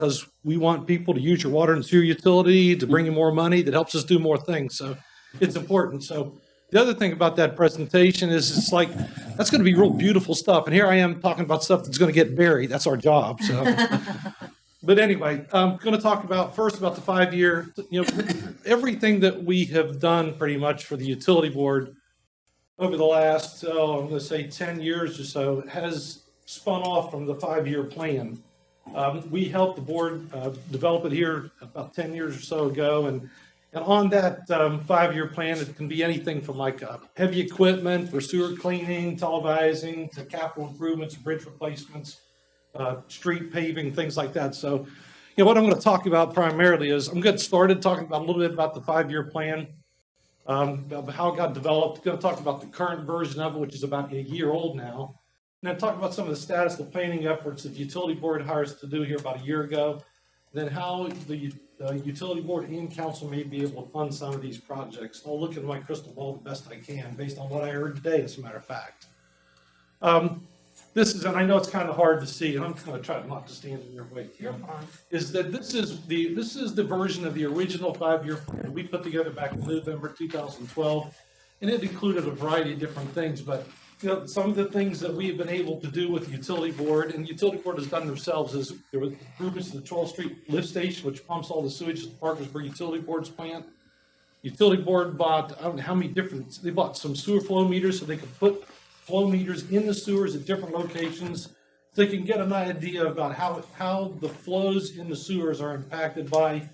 because we want people to use your water and sewer utility to bring you more money that helps us do more things. So it's important. So the other thing about that presentation is it's like, that's going to be real beautiful stuff. And here I am talking about stuff that's going to get buried. That's our job. So, but anyway, I'm going to talk about first about the 5-year, everything that we have done pretty much for the utility board over the last, I'm going to say 10 years or so has spun off from the 5-year plan. We helped the board develop it here about 10 years or so ago. And on that 5-year plan, it can be anything from like heavy equipment for sewer cleaning, televising, to capital improvements, bridge replacements, street paving, things like that. So, what I'm going to talk about primarily is I'm going to get started talking about a little bit about the 5-year plan, about how it got developed. I'm going to talk about the current version of it, which is about a year old now. And then talk about some of the status of the planning efforts that the utility board hires to do here about a year ago. And then how the utility board and council may be able to fund some of these projects. I'll look at my crystal ball the best I can based on what I heard today, as a matter of fact. This is, and I know it's kind of hard to see, and I'm going to try not to stand in your way here, is that this is the version of the original 5-year plan we put together back in November 2012, and it included a variety of different things, but some of the things that we've been able to do with the utility board, and the utility board has done themselves, is there were improvements to the 12th Street lift station, which pumps all the sewage to the Parkersburg Utility Board's plant. Utility board bought, I don't know how many different, they bought some sewer flow meters so they could put flow meters in the sewers at different locations, so they can get an idea about how the flows in the sewers are impacted by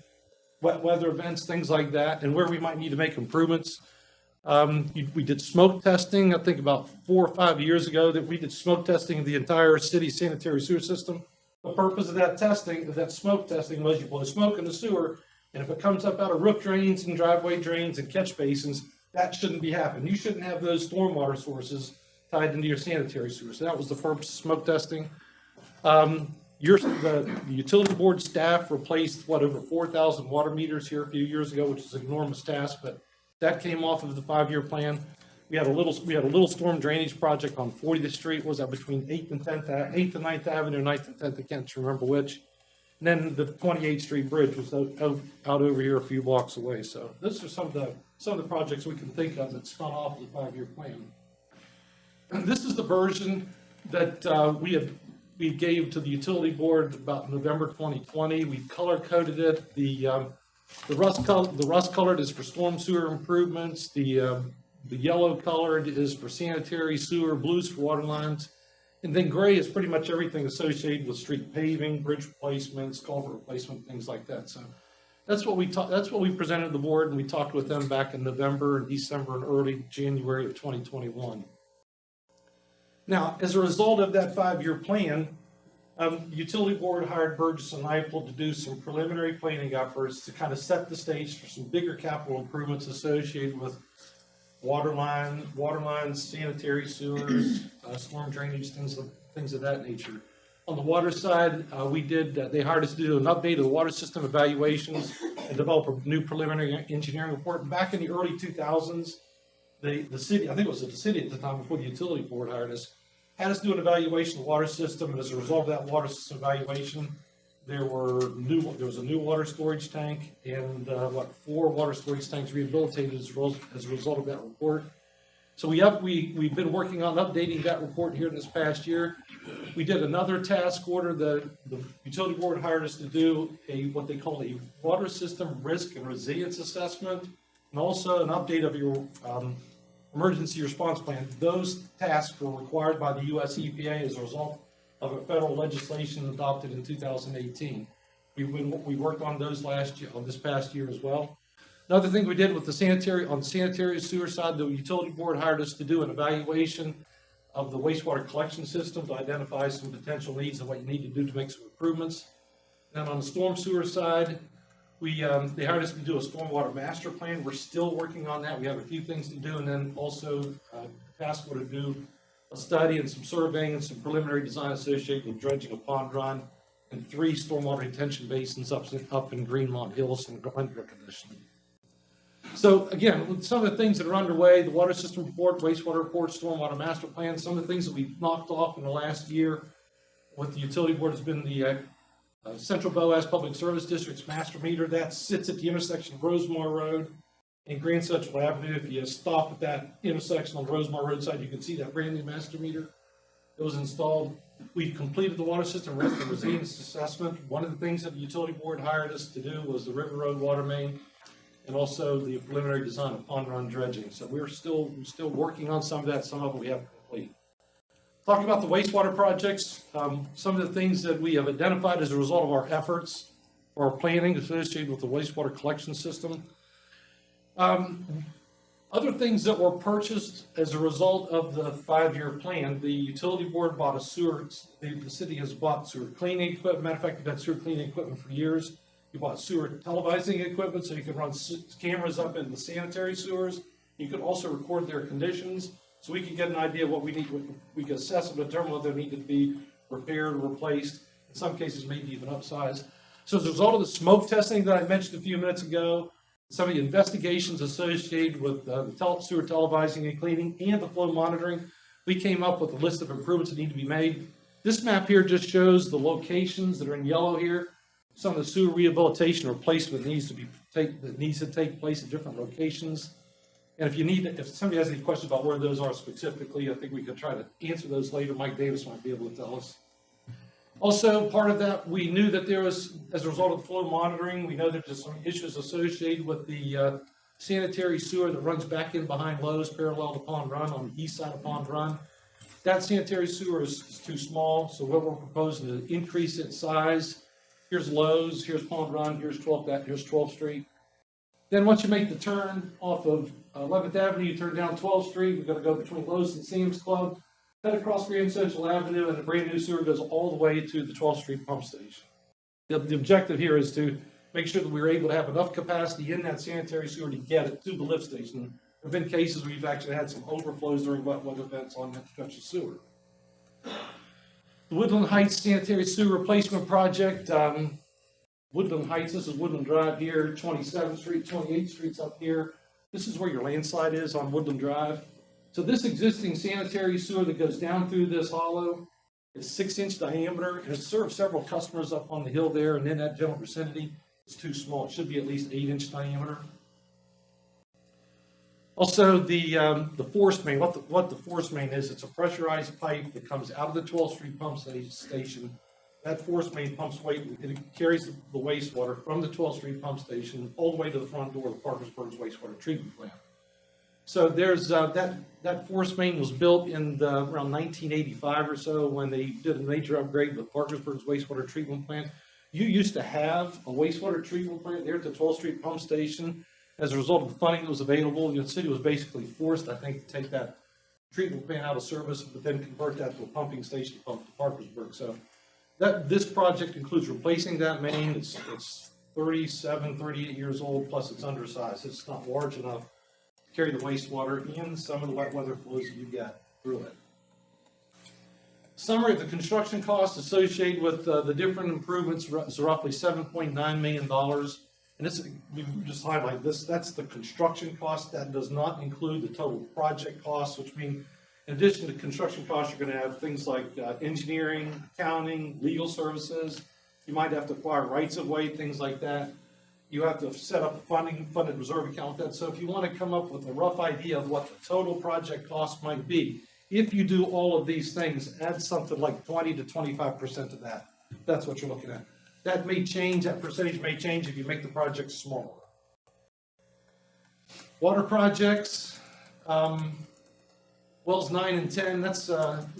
wet weather events, things like that, and where we might need to make improvements. We did smoke testing, I think about 4 or 5 years ago, that we did smoke testing of the entire city sanitary sewer system. The purpose of that testing, that smoke testing, was you blow smoke in the sewer, and if it comes up out of roof drains and driveway drains and catch basins, that shouldn't be happening. You shouldn't have those stormwater sources tied into your sanitary sewer. So that was the purpose of smoke testing. The utility board staff replaced over 4,000 water meters here a few years ago, which is an enormous task, but that came off of the 5-year plan. We had a little storm drainage project on 40th Street. What was that, between 8th and 9th Avenue, 9th and 10th? I can't remember which. And then the 28th Street Bridge was out over here a few blocks away. So those are some of the projects we can think of that spun off of the 5-year plan. And this is the version that we gave to the utility board about November 2020. We color coded it. The rust colored is for storm sewer improvements. The yellow colored is for sanitary sewer. Blues for water lines, and then gray is pretty much everything associated with street paving, bridge replacements, culvert replacement, things like that. So that's what we presented to the board, and we talked with them back in November and December and early January of 2021. Now, as a result of that 5-year plan, utility board hired Burgess and Eiffel to do some preliminary planning efforts to kind of set the stage for some bigger capital improvements associated with water lines, sanitary sewers, storm drainage, things of that nature. On the water side, they hired us to do an update of the water system evaluations and develop a new preliminary engineering report. And back in the early 2000s, the city, I think it was the city at the time before the utility board hired us, had us do an evaluation of the water system, and as a result of that water system evaluation, there was a new water storage tank and 4 water storage tanks rehabilitated as a result of that report. So we've been working on updating that report here this past year. We did another task order that the utility board hired us to do what they call a water system risk and resilience assessment, and also an update of your emergency response plan. Those tasks were required by the U.S. EPA as a result of a federal legislation adopted in 2018. We worked on those this past year as well. Another thing we did with the sanitary sewer side, the utility board hired us to do an evaluation of the wastewater collection system to identify some potential needs and what you need to do to make some improvements. Then on the storm sewer side, they hired us to do a stormwater master plan. We're still working on that. We have a few things to do, and then also task order to do a study and some surveying and some preliminary design associated with dredging a pond run and 3 stormwater retention basins up in Greenmont Hills and Glenbrook Edition. So again, with some of the things that are underway, the water system report, wastewater report, stormwater master plan, some of the things that we've knocked off in the last year with the utility board has been the Central Boaz Public Service District's master meter. That sits at the intersection of Rosemar Road and Grand Central Avenue. If you stop at that intersection on the Rosemar roadside, you can see that brand new master meter that was installed. We completed the water system resilience assessment. One of the things that the utility board hired us to do was the River Road water main and also the preliminary design of pond run dredging. So we're still working on some of that. Some of it we have complete. Talking about the wastewater projects, some of the things that we have identified as a result of our efforts or planning associated with the wastewater collection system. Other things that were purchased as a result of the 5-year plan, the utility board bought a sewer, the city has bought sewer cleaning equipment. Matter of fact, we've had sewer cleaning equipment for years. You bought sewer televising equipment so you can run cameras up in the sanitary sewers. You can also record their conditions so we can get an idea of what we need. We can assess and determine whether they need to be repaired or replaced. In some cases, maybe even upsized. So as a result of the smoke testing that I mentioned a few minutes ago, some of the investigations associated with the sewer televising and cleaning and the flow monitoring, we came up with a list of improvements that need to be made. This map here just shows the locations that are in yellow here. Some of the sewer rehabilitation or replacement needs to take place at different locations. And if somebody has any questions about where those are specifically, I think we could try to answer those later. Mike Davis might be able to tell us. Also, part of that, we knew that there was, as a result of the flow monitoring, we know there's some issues associated with the sanitary sewer that runs back in behind Lowe's, parallel to Pond Run on the east side of Pond Run. That sanitary sewer is too small, so what we're proposing is to increase its size. Here's Lowe's, here's Pond Run, here's 12th Street. Then once you make the turn off of 11th Avenue, you turn down 12th Street. We're going to go between Lowe's and Sam's Club, head across Grand Central Avenue, and the brand new sewer goes all the way to the 12th Street pump station. The objective here is to make sure that we're able to have enough capacity in that sanitary sewer to get it to the lift station. There have been cases where we've actually had some overflows during wet weather events on that stretch of sewer. The Woodland Heights Sanitary Sewer Replacement Project. Woodland Heights, this is Woodland Drive here, 27th Street, 28th Street's up here. This is where your landslide is on Woodland Drive. So this existing sanitary sewer that goes down through this hollow is 6-inch diameter. It serves several customers up on the hill there, and in that general vicinity, it's too small. It should be at least 8-inch diameter. Also, the force main, what the force main is, it's a pressurized pipe that comes out of the 12th Street pump station. That force main pumps it carries the wastewater from the 12th Street pump station all the way to the front door of Parkersburg's wastewater treatment plant. So there's that force main was built in around 1985 or so when they did a major upgrade with Parkersburg's wastewater treatment plant. You used to have a wastewater treatment plant there at the 12th Street pump station. As a result of the funding that was available, the city was basically forced, I think, to take that treatment plant out of service, but then convert that to a pumping station to pump to Parkersburg. So this project includes replacing that main. It's 37, 38 years old, plus it's undersized. It's not large enough to carry the wastewater and some of the wet weather flows that you get through it. Summary of the construction costs associated with the different improvements is roughly $7.9 million. And this, we just highlight this, that's the construction cost. That does not include the total project costs, which means in addition to construction costs, you're going to have things like engineering, accounting, legal services. You might have to acquire rights of way, things like that. You have to set up a funded reserve account with that. So if you want to come up with a rough idea of what the total project cost might be, if you do all of these things, add something like 20 to 25% of that. That's what you're looking at. That may change, that percentage may change if you make the project smaller. Water projects, wells 9 and 10, that's,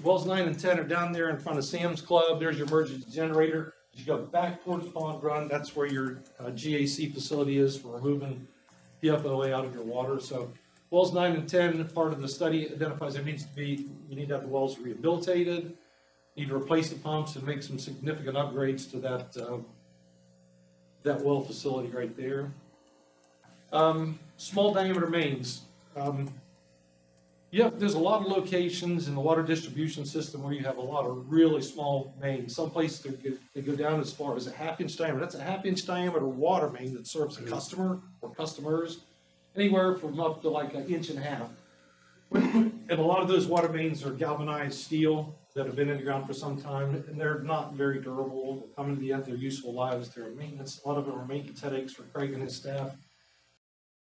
wells 9 and 10 are down there in front of Sam's Club. There's your emergency generator. As you go back towards Pond Run, that's where your GAC facility is for removing PFOA out of your water. So wells 9 and 10, part of the study identifies there needs to be, you need to have the wells rehabilitated. Need to replace the pumps and make some significant upgrades to that well facility right there. Small diameter mains. There's a lot of locations in the water distribution system where you have a lot of really small mains. Some places they go down as far as a 1/2-inch diameter. That's a 1/2-inch diameter water main that serves a customer or customers, anywhere from up to like 1.5 inches. And a lot of those water mains are galvanized steel that have been in the ground for some time, and they're not very durable. They're coming to the end of their useful lives. They're maintenance. A lot of them are maintenance headaches for Craig and his staff.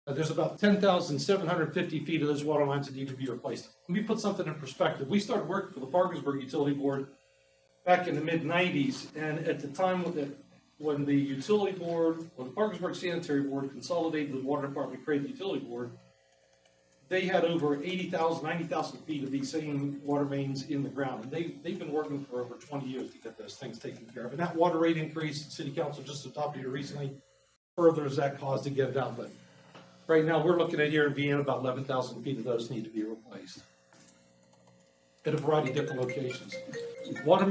There's about 10,750 feet of those water lines that need to be replaced. Let me put something in perspective. We started working for the Parkersburg Utility Board back in the mid-90s, and at the time when the utility board, when the Parkersburg Sanitary Board consolidated the water department, created the utility board, they had over 80,000, 90,000 feet of these same water mains in the ground. And they've been working for over 20 years to get those things taken care of. And that water rate increase, the city council just adopted it recently, furthers that cause to get it out. But right now, we're looking at here in Vienna, about 11,000 feet of those need to be replaced at a variety of different locations. Water